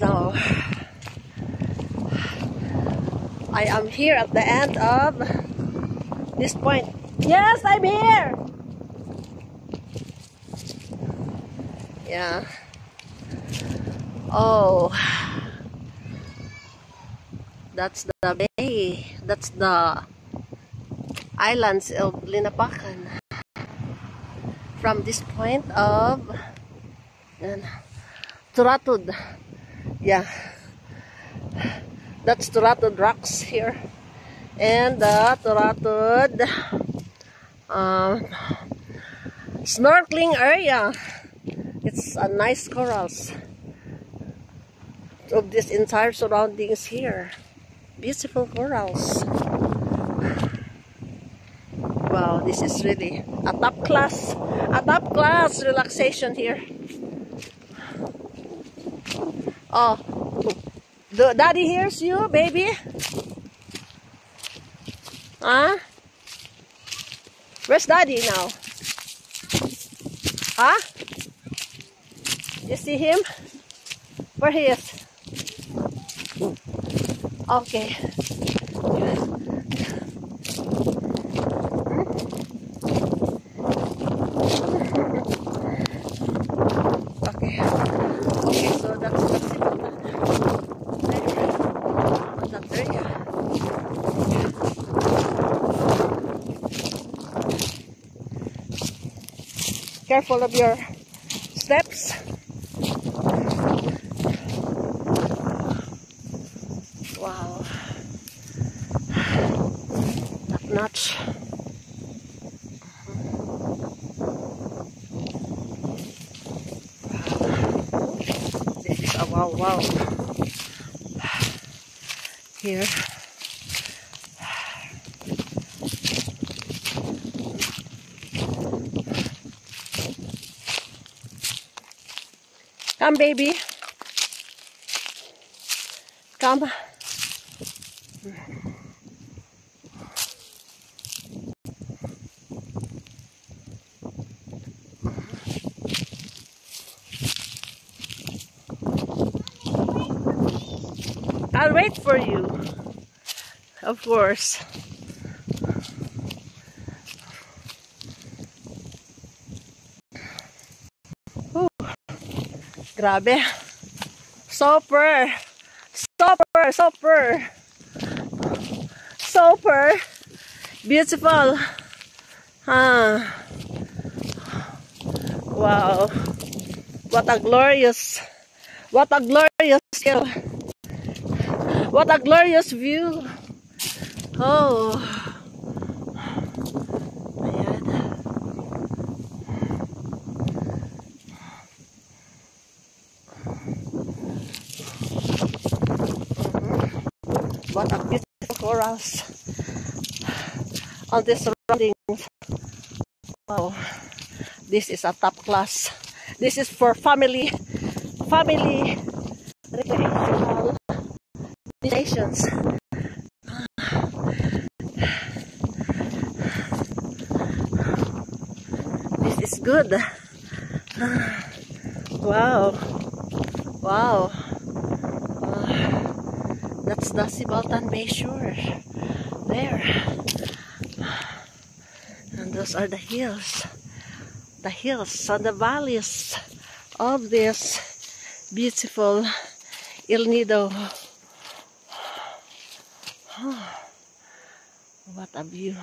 So I am here at the end of this point. Yes, I'm here. Yeah. Oh, that's the bay. That's the islands of Linapakan. From this point of Turatud. Yeah. That's Turatud rocks here. And the Turatud snorkeling area. It's a nice corals of this entire surroundings here. Beautiful corals. Wow, this is really a top class relaxation here. Oh, daddy hears you, baby. Huh? Where's daddy now? Huh? You see him? Where he is? Okay. Okay. Okay, so that's it on that area. Careful of your steps. Wow. Top notch. This is a wow. Here. Come, baby. Come. I'll wait for you. Of course. Ooh. Grabe. Super. Beautiful. Wow. What a glorious skill. What a glorious view. Oh. Ayan. What a beautiful corals on this surroundings. Wow. This is a top class. This is for family recreational destinations. This is good. Wow. That's the Sibaltan Bay shore. There. And those are the hills. The hills and the valleys of this beautiful El Nido. What a view.